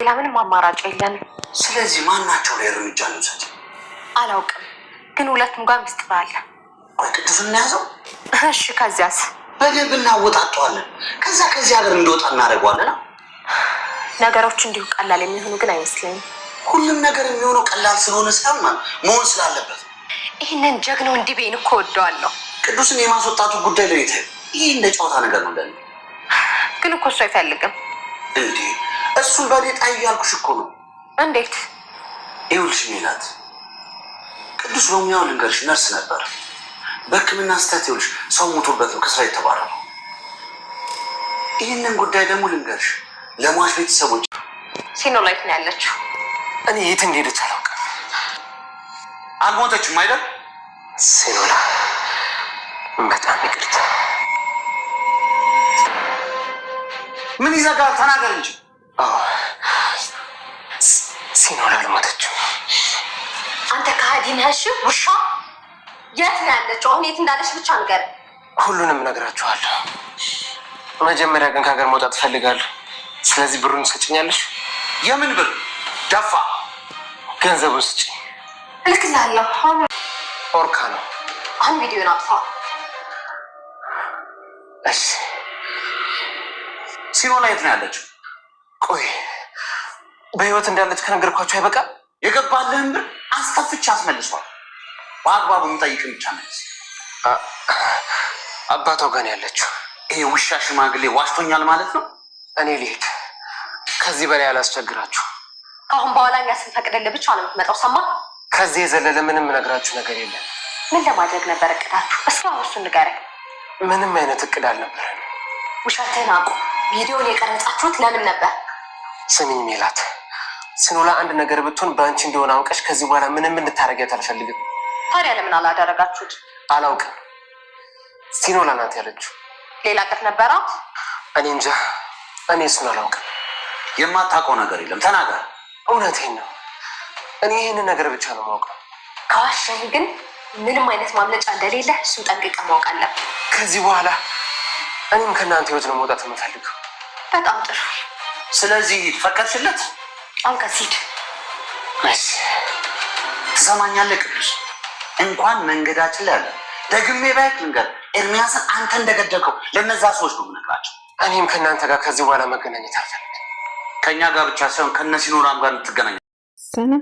ሌላ ምንም አማራጭ የለንም። ስለዚህ ማናቸው ላይ እርምጃ እንውሰድ? አላውቅም፣ ግን ሁለቱም ጋር ሚስጥር አለ። ቅዱስ እናያዘው። እሺ፣ ከዚያስ? በደንብ እናወጣጠዋለን። ከዚህ ሀገር እንደወጣ እናደርገዋለን። ነገሮች እንዲሁ ቀላል የሚሆኑ ግን አይመስለኝም። ሁሉም ነገር የሚሆነው ቀላል ስለሆነ ሳይሆን መሆን ስላለበት። ይህንን ጀግናው እንዲቤን እኮ ወደዋለሁ። ቅዱስን የማስወጣቱ ጉዳይ ለቤት ይህ እንደ ጨዋታ ነገር ነው። ለኔ ግን እኮ እሱ አይፈልግም። እንዴ እሱን በሌጣ እያልኩሽ እኮ ነው። እንዴት? ይኸውልሽ ሜላት፣ ቅዱስ በሙያው ልንገርሽ ነርስ ነበር። በሕክምና ስህተት ይኸውልሽ ሰው ሞቶበት ነው ከስራ የተባረረው። ይህንን ጉዳይ ደግሞ ልንገርሽ ለሟች ቤተሰቦች። ሲኖላይት ነው ያለችው። እኔ የት እንደሄደች አላውቅም። አልሞተችም አይደል? ሲኖላ በጣም ይቅርታ። ምን ይዘጋል? ተናገር እንጂ። ሲኖላ አልሞተችም። አንተ ከሃዲ ነሽ ውሻ። የት ነው ያለችው? አሁን የት እንዳለች ብቻ ንገር። ሁሉንም እነግራችኋለሁ። መጀመሪያ ግን ከሀገር መውጣት እፈልጋለሁ። ስለዚህ ብሩን ትሰጭኛለሽ? የምን ብር? ደፋ ገንዘቡን ስጭኝ። እልክልሃለሁ። አሁን ኦርካ ነው። አሁን ቪዲዮን አጥፋ። እሺ። ሲኖላ የት ነው ያለችው? ቆይ በህይወት እንዳለች ከነገርኳቸው አይበቃ? የገባልህን ብር አስጠፍቼ አስመልሷል። በአግባቡ የምጠይቅ ብቻ መልስ። አባቷ ጋር ነው ያለችው። ይሄ ውሻ ሽማግሌ ዋሽቶኛል ማለት ነው። እኔ ልሄድ። ከዚህ በላይ አላስቸግራችሁ። ከአሁን በኋላ እኛ ስንፈቅድልህ ብቻ ነው የምትመጣው። ሰማ? ከዚህ የዘለለ ምንም እነግራችሁ ነገር የለም። ምን ለማድረግ ነበር እቅዳችሁ? እስኪ አሁን እሱን ንገረኝ። ምንም አይነት እቅድ አልነበረን። ውሸትህን አቁም። ቪዲዮን የቀረጻችሁት ለምን ነበር? ስሚኝ ሜላት፣ ሲኖላ አንድ ነገር ብትሆን በአንቺ እንደሆነ አውቀሽ ከዚህ በኋላ ምንም እንድታረጊያት አልፈልግም። ታዲያ ለምን አላደረጋችሁት? አላውቅም። ሲኖላ ናት ያለችው። ሌላ ቅድ ነበራት? እኔ እንጃ። እኔ እሱን አላውቅም። የማታውቀው ነገር የለም፣ ተናገር። እውነቴን ነው። እኔ ይህንን ነገር ብቻ ነው ማውቀው። ከዋሸህ ግን ምንም አይነት ማምለጫ እንደሌለ እሱን ጠንቅቀህ ማወቅ አለብህ። ከዚህ በኋላ እኔም ከእናንተ ህይወት ነው መውጣት የምፈልገው። በጣም ጥሩ። ስለዚህ ፈቀድሽለት? አንከሲድ ትሰማኛለህ ቅዱስ? እንኳን መንገዳችን ላይ አለ ደግሜ ባይክ ልንገር፣ ኤርሚያስን አንተ እንደገደልከው ለነዛ ሰዎች ነው የምነግራቸው። እኔም ከእናንተ ጋር ከዚህ በኋላ መገናኘት አልፈልግም። ከእኛ ጋር ብቻ ሳይሆን ከነ ሲኖራም ጋር ልትገናኝ።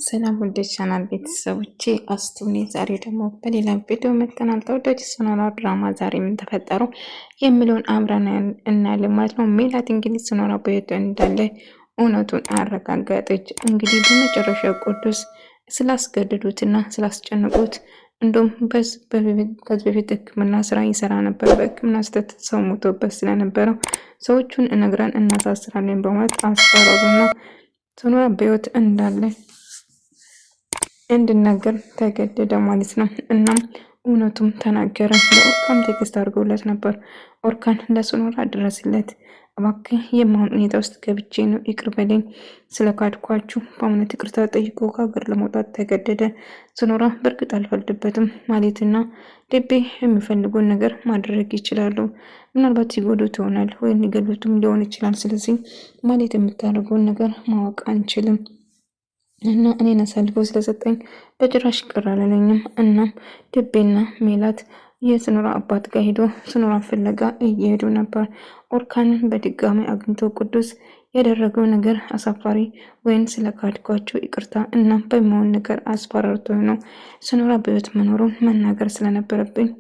ሰላም ወደ ቻናል ቤተሰቦቼ አስቱኔ ዛሬ ደግሞ በሌላ ቪዲዮ መጥተናል። ተወዳጅ ሲኖራ ድራማ ዛሬ ምን ተፈጠሩ የሚለውን አብረን እናያለን ማለት ነው። ሜላት እንግዲህ ሲኖራ በህይወት እንዳለ እውነቱን አረጋገጠች። እንግዲህ በመጨረሻ ቅዱስ ስላስገደዱትና ስላስጨነቁት እንዲሁም ከዚህ በፊት ሕክምና ስራ ይሰራ ነበር። በሕክምና ስህተት ሰው ሞቶበት ስለነበረው ሰዎቹን እነግራን እናሳስራለን በማለት አስፈራሩና ሲኖራ በህይወት እንዳለ እንድናገር ተገደደ ማለት ነው። እናም እውነቱም ተናገረ። ለኦርካን ቴክስት አድርገውለት ነበር። ኦርካን ለሲኖራ ድረስለት እባክህ የማሆን ሁኔታ ውስጥ ገብቼ ነው፣ ይቅር በለኝ፣ ስለካድኳችሁ በእውነት ይቅርታ ጠይቆ ከሀገር ለመውጣት ተገደደ። ሲኖራ በእርግጥ አልፈርድበትም ማለትና ልቤ የሚፈልጉን ነገር ማድረግ ይችላሉ። ምናልባት ሲጎዱት ይሆናል ወይም ሊገሉትም ሊሆን ይችላል። ስለዚህ ማለት የምታደርገውን ነገር ማወቅ አንችልም እና እኔን አሳልፈው ስለሰጠኝ በጭራሽ ቅር አላለኝም። እናም ልቤና ሜላት የሲኖራ አባት ጋር ሄዶ ሲኖራን ፍለጋ እየሄዱ ነበር። ኦርካንን በድጋሚ አግኝቶ ቅዱስ ያደረገው ነገር አሳፋሪ ወይም ስለካድኳቸው ይቅርታ እና በሚሆን ነገር አስፈራርቶኝ ነው ሲኖራ በህይወት መኖሩን መናገር ስለነበረብኝ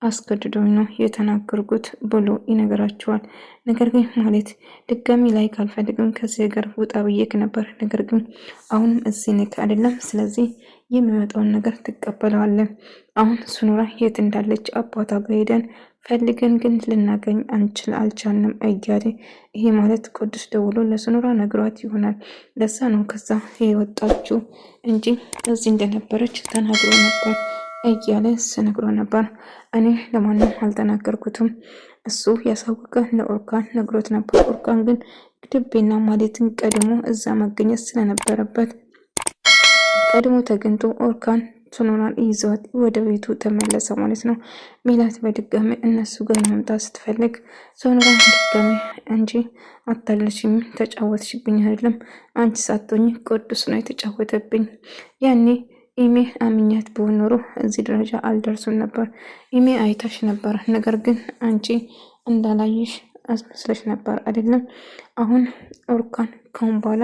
አስገድዶኝ ነው የተናገርኩት ብሎ ይነግራቸዋል። ነገር ግን ማለት ድጋሚ ላይ ካልፈልግም ከዚህ ጋር ውጣ ብዬክ ነበር። ነገር ግን አሁንም እዚህ ነክ አይደለም። ስለዚህ የሚመጣውን ነገር ትቀበለዋለን። አሁን ሲኖራ የት እንዳለች አባቷ ጋር ሄደን ፈልገን ግን ልናገኝ አልቻልንም እያለ ይሄ ማለት ቅዱስ ደውሎ ለሲኖራ ነግሯት ይሆናል። ለዛ ነው ከዛ የወጣችው እንጂ እዚህ እንደነበረች ተናግሮ ነበር እያለ ስነግሮ ነበር። እኔ ለማንም አልተናገርኩትም። እሱ ያሳወቀ ለኦርካን ነግሮት ነበር። ኦርካን ግን ድቤና ማለትን ቀድሞ እዛ መገኘት ስለነበረበት ቀድሞ ተገኝቶ ኦርካን ሶኖራን ይዘዋት ወደ ቤቱ ተመለሰ ማለት ነው። ሜላት በድጋሚ እነሱ ጋር መምጣት ስትፈልግ ሶኖራን ድጋሚ እንጂ አታለሽኝ፣ ተጫወትሽብኝ አይደለም አንቺ ሳትሆኝ ቅዱስ ነው የተጫወተብኝ። ያኔ ኢሜ አምኛት ቢሆን ኖሮ እዚህ ደረጃ አልደርሱም ነበር። ኢሜ አይታሽ ነበር፣ ነገር ግን አንቺ እንዳላየሽ አስመስለሽ ነበር አይደለም። አሁን ኦርካን ካሁን በኋላ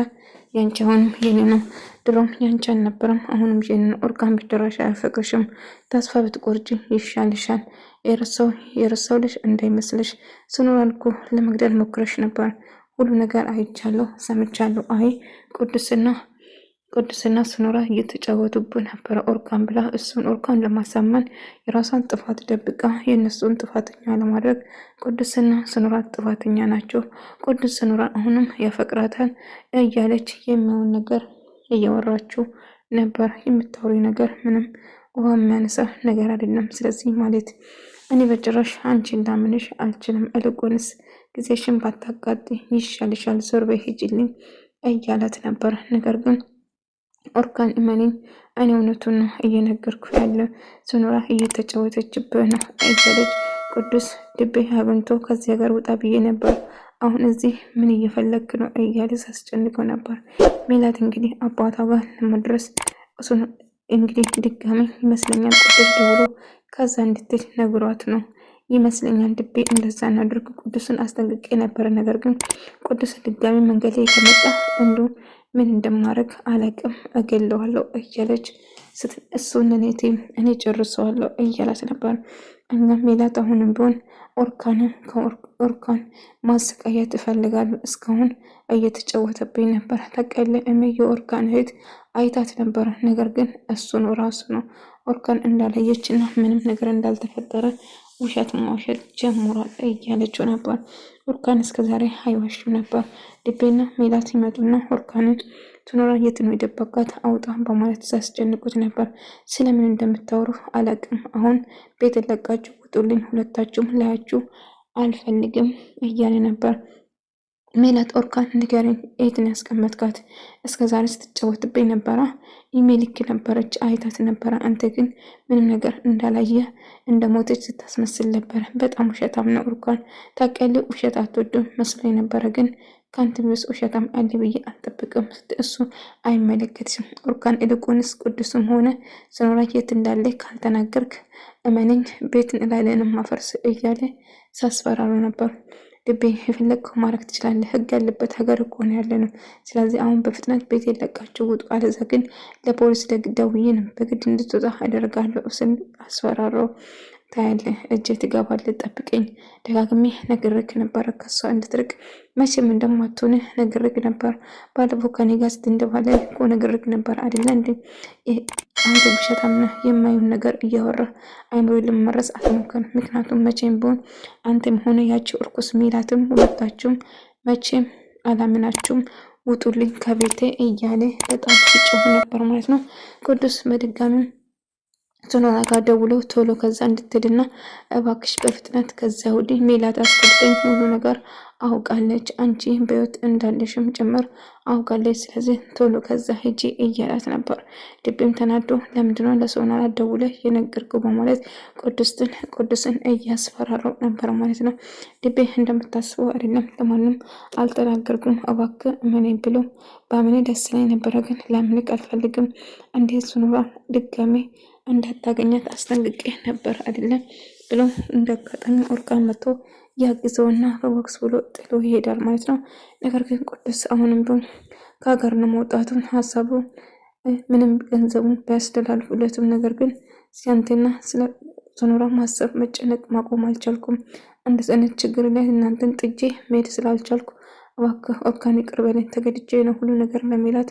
ያንቺ አሁንም የኔ ነው። ድሮም ያንቺ አልነበረም፣ አሁንም የኔ ነው። ኦርካን ብትደራሽ አያፈቅርሽም። ተስፋ ብትቆርጪ ይሻልሻል። የረሳው ልጅ እንዳይመስልሽ። ሶኖራን እኮ ለመግደል ሞክረሽ ነበር። ሁሉ ነገር አይቻለሁ፣ ሰምቻለሁ። አይ ቅዱስና ሶኖራ እየተጫወቱብን ነበረ ኦርካን ብላ ኦርካን ለማሳመን የራሷን ጥፋት ደብቃ የእነሱን ጥፋተኛ ለማድረግ ቅዱስና ሶኖራ ጥፋተኛ ናቸው። ቅዱስ ሶኖራን አሁንም ያፈቅራታል እያለች የሚሆን ነገር እያወራችው ነበር። የምታወሪ ነገር ምንም ውሃ የሚያነሳ ነገር አይደለም። ስለዚህ ማለት እኔ በጭራሽ አንቺን ላምንሽ አልችልም። እልቁንስ ጊዜሽን ባታቃጥ ይሻልሻል፣ ዞር በይ ሂጂልኝ እያላት ነበር። ነገር ግን ኦርካን እመኔኝ፣ እኔ እውነቱን ነው እየነገርኩ ያለ ሶኖራ እየተጫወተችብህ ነው እያለች ቅዱስ ልቤ አግኝቶ ከዚህ ሀገር ውጣ ብዬ ነበር። አሁን እዚህ ምን እየፈለግክ ነው እያለ ሳስጨንቀው ነበር። ሜላት እንግዲህ አባቷ ጋር ለመድረስ እንግዲህ ድጋሚ ይመስለኛል ቅዱስ ደውሎ ከዛ እንድትል ነግሯት ነው ይመስለኛል። ልቤ እንደዛ እናድርግ ቅዱስን አስጠንቅቄ ነበረ። ነገር ግን ቅዱስ ድጋሚ መንገድ ላይ ከመጣ እንዱ ምን እንደማረግ አላቅም፣ እገለዋለሁ እያለች እሱን እኔ ጨርሰዋለሁ እያላት ነበር። እና ሜላት አሁንም ቢሆን ኦርካን ማሰቃየት እፈልጋለሁ፣ እስካሁን እየተጫወተብኝ ነበር። ተቀለ የኦርካን እህት አይታት ነበር። ነገር ግን እሱ ነው ራሱ ነው ኦርካን እንዳለየች እና ምንም ነገር እንዳልተፈጠረ ውሸት ማውሸት ጀምሯል እያለችው ነበር። ኦርካን እስከዛሬ አይዋሽም ነበር። ልቤና ሜላት ይመጡና ኦርካንን ሶኖራ የት ነው የደበቃት አውጣ በማለት ሲያስጨንቁት ነበር። ስለምን እንደምታወሩ አላቅም። አሁን ቤት ለቃችሁ ውጡልኝ፣ ሁለታችሁም ላያችሁ አልፈልግም እያለ ነበር። ሜላት ኦርካን ንገረኝ፣ የት ነው ያስቀመጥካት? እስከዛሬ ስትጫወትብኝ ነበራ። ኢሜልክ ነበረች አይታት ነበረ። አንተ ግን ምንም ነገር እንዳላየ እንደሞተች ስታስመስል ነበረ። በጣም ውሸታም ነው ኦርካን። ታውቂያለሽ፣ ውሸት አትወድም መስሎኝ ነበረ፣ ግን ከአንተ ቢስ ውሸታም አለ ብዬ አልጠብቅም። እሱ አይመለከትሽም ኦርካን። ይልቁንስ ቅዱስም ሆነ ሶኖራ የት እንዳለ ካልተናገርክ እመነኝ ቤትን እላለንም ማፈርስ እያለ ሳስፈራሩ ነበር። ልቤ የፈለግከው ማድረግ ትችላለህ፣ ህግ ያለበት ሀገር እኮ ነው ያለነው። ስለዚህ አሁን በፍጥነት ቤት የለቃችሁ ውጡ፣ አለዛ ግን ለፖሊስ ደውዬ ነው በግድ እንድትወጣ አደርጋለሁ ስል አስፈራራው። ታያለህ፣ እጄ ትገባለህ፣ ጠብቀኝ። ደጋግሜ ነግሬክ ነበረ ከሷ እንድትርቅ፣ መቼም እንደማትሆን ነግሬክ ነበር። ባለፈው ከኔ ጋር ስትንደባለል እኮ ነግሬክ ነበር አይደለ እንዴ? አንተ ውሸታም ነህ። የማይሆን ነገር እያወራ አይምሮ ለመመረስ አትሞክር። ምክንያቱም መቼም ቢሆን አንተም ሆነ ያቺ እርኩስ ሜላትም ሁለታችሁም መቼም አላምናችሁም፣ ውጡልኝ ከቤቴ እያለ በጣም ሲጮህ ነበር ማለት ነው። ቅዱስ በድጋሚ ሶኖራ ጋር ደውሎ ቶሎ ከዛ እንድትሄድና እባክሽ በፍጥነት ከዛ ወዲህ ሜላት አስከልጠኝ፣ ሁሉ ነገር አውቃለች፣ አንቺ በህይወት እንዳለሽም ጭምር አውቃለች። ስለዚህ ቶሎ ከዛ ሂጂ እያላት ነበር። ልቤም ተናዶ ለምንድነው ለሶኖራ ደውለህ የነገርከው በማለት ቅዱስን እያስፈራረው ነበር ማለት ነው። ልቤ እንደምታስበው አይደለም፣ ለማንም አልተናገርኩም፣ እባክህ እመነኝ ብሎ በአመኔ ደስ ላይ ነበረ፣ ግን ላምንክ አልፈልግም። እንዴት ሶኖራ ድጋሜ እንዳታገኛት አስጠንቅቄ ነበር አይደለም ብሎ እንደጋጣሚ ኦርካን መጥቶ ያግዘውና በቦክስ ብሎ ጥሎ ይሄዳል ማለት ነው። ነገር ግን ቅዱስ አሁንም ቢሆን ከሀገር ነው መውጣቱን ሀሳቡ ምንም ገንዘቡን ቢያስተላልፉለትም፣ ነገር ግን ሲያንቴና ስለ ሶኖራ ማሰብ መጨነቅ ማቆም አልቻልኩም። እንደዚህ አይነት ችግር ላይ እናንተን ጥጄ መሄድ ስላልቻልኩ እባክህ ኦርካን ይቅር በለኝ፣ ተገድጄ ነው ሁሉ ነገር ለሜላት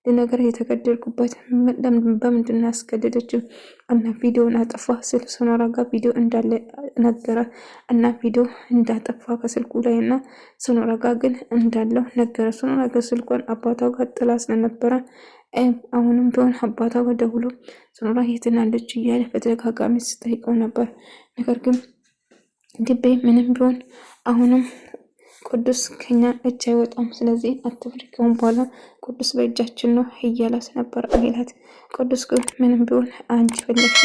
ነገር የተገደልኩበት በምንድን ነው ያስገደደችው? እና ቪዲዮን አጠፋ ስል ሶኖራ ጋር ቪዲዮ እንዳለ ነገረ እና ቪዲዮ እንዳጠፋ ከስልኩ ላይ እና ሶኖራ ጋር ግን እንዳለው ነገረ። ሶኖራ ጋር ስልኳን አባቷ ጋር ጥላ ስለነበረ አሁንም ቢሆን አባቷ ጋር ደውሎ ሶኖራ የት ናለች እያለ በተደጋጋሚ ስጠይቀው ነበር። ነገር ግን ግቤ ምንም ቢሆን አሁንም ቅዱስ ከኛ እጅ አይወጣም፣ ስለዚህ አትፍሪ፣ ከአሁን በኋላ ቅዱስ በእጃችን ነው እያላት ነበር ሜላት። ቅዱስ ግን ምንም ቢሆን አንቺ ፈለግሽ፣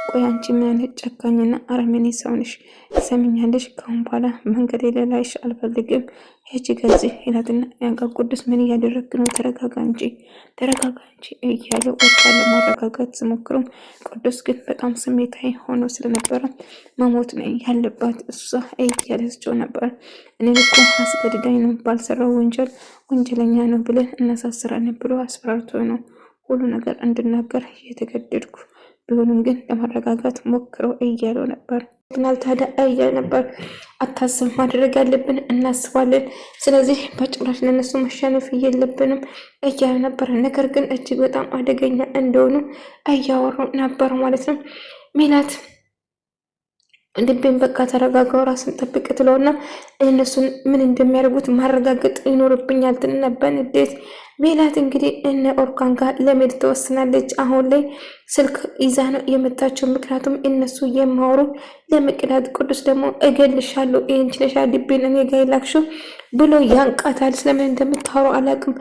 ቆይ አንቺ ምን አይነት ጨካኝና አረመኔ ሰው ነሽ? ትሰሚኛለሽ? ከአሁን በኋላ መንገድ ላይሽ አልፈልግም፣ ሂጂ ከዚህ ይላትና ያጋ ቅዱስ ምን እያደረግክ ነው? ተረጋጋ እንጂ እያለ ኦርካን ለማረጋጋት ሲሞክሩ፣ ቅዱስ ግን በጣም ስሜታዊ ሆኖ ስለነበረ መሞት ነው ያለባት እሷ እያለችው ነበር። እኔ እኮ አስገድዳኝ ነው፣ ባልሰራው ወንጀለኛ ነው ብለን እናሳስራለን ብሎ አስፈራርቶ ነው ሁሉ ነገር እንድናገር እየተገደድኩ፣ ቢሆንም ግን ለማረጋጋት ሞክረው እያለው ነበር። ምናል ታዲያ እያለ ነበር። አታስብ፣ ማድረግ ያለብን እናስባለን፣ ስለዚህ በጭራሽ ለነሱ መሸነፍ የለብንም እያለ ነበር። ነገር ግን እጅግ በጣም አደገኛ እንደሆኑ እያወሩ ነበር ማለት ነው። ሜላት ልቤን በቃ ተረጋጋው፣ ራስን ጠብቅ ትለውና እነሱን ምን እንደሚያደርጉት ማረጋገጥ ይኖርብኛል ትል ነበር። እንዴት ሜላት እንግዲህ እነ ኦርካን ጋር ለመሄድ ተወስናለች። አሁን ላይ ስልክ ይዛ ነው የመጣችው፣ ምክንያቱም እነሱ የማወሩ ለመቅዳት። ቅዱስ ደግሞ እገልሻለሁ፣ ይህን ችለሻ ድቤን እኔ ጋ የላክሽው ብሎ ያንቃታል። ስለምን እንደምታወሩ አላውቅም፣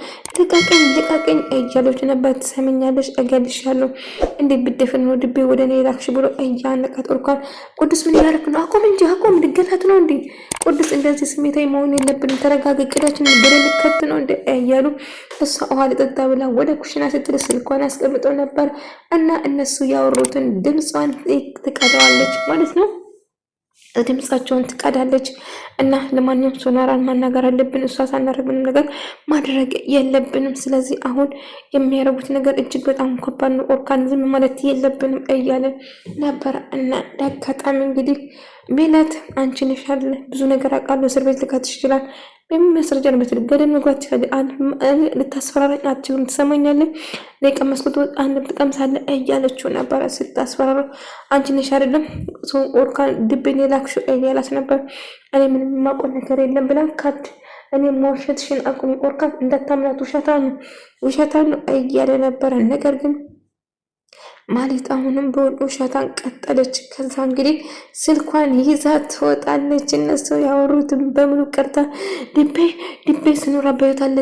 ልቀቀኝ እያለች ነበር። ትሰሚኛለሽ? እገልሻለሁ፣ እንዴት ብደፍን ነው ድቤ ወደ እኔ የላክሽ ብሎ እያነቃት ኦርካን። ቅዱስ ምን ያደርግ ነው? አቆም፣ ልገላት ነው እንዴ? ቅዱስ እንደዚህ ስሜታዊ መሆን የለብንም፣ ተረጋጋ፣ እቅዳችን በደልከት ነው እንደ እያሉ እሷ ውሃ ልጠጣ ብላ ወደ ኩሽና ስትል ስልኳን አስቀምጠው ነበር እና እነሱ ያወሩትን ድምጿን ትቀዳዋለች ማለት ነው። ድምጻቸውን ትቀዳለች እና ለማንኛውም ሶናራን ማናገር አለብን፣ እሷ ሳናደርግ ምንም ነገር ማድረግ የለብንም። ስለዚህ አሁን የሚያደርጉት ነገር እጅግ በጣም ከባድ ነው፣ ኦርካን ዝም ማለት የለብንም እያለ ነበር እና አጋጣሚ እንግዲህ ሜላት አንቺ ነሽ አይደል ብዙ ነገር አውቃለሁ፣ እስር ቤት ልካትሽ ይችላል በሚመስረጃ ነው በትል ገደል መግባት ይችላል፣ ልታስፈራራኝ አትችልም፣ ትሰማኛለህ? ለቀመስኩት አንድ ተቀምሳለ እያለችው ነበር ስታስፈራራው። አንቺ ነሽ አይደለም ኦርካን ድብን የላክሽው እያላት ነበር። እኔ ምንም የማውቀው ነገር የለም ብላ ካድ እኔ መዋሸትሽን አቁሚ፣ ኦርካን እንዳታምናት፣ ውሸታን ነው እያለ ነበረ። ነገር ግን ማለት አሁንም በውሸታን ቀጠለች። ከዛ እንግዲህ ስልኳን ይዛ ትወጣለች። እነሱ ያወሩትን በሙሉ ቀርታ ድቤ ስኖር አባቷ አለ፣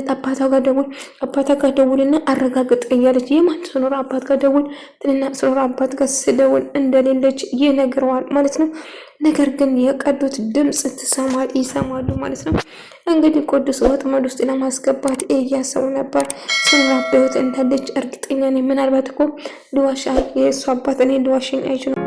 አባቷ ጋር ደውልና አረጋግጥ እያለች የማን ስኖር አባት ጋር ደውል ትልና ስኖር አባት ጋር ስደውል እንደሌለች ይነግረዋል ማለት ነው። ነገር ግን የቀዱት ድምጽ ይሰማሉ ማለት ነው። እንግዲህ ቅዱስ ወጥመድ ውስጥ ለማስገባት እያሰቡ ነበር። ስኖር አባቷ እንዳለች እርግጠኛ ነኝ። ምናልባት እኮ ልዋሻ የእሱ አባት እኔ ልዋሽኝ አይችሉም።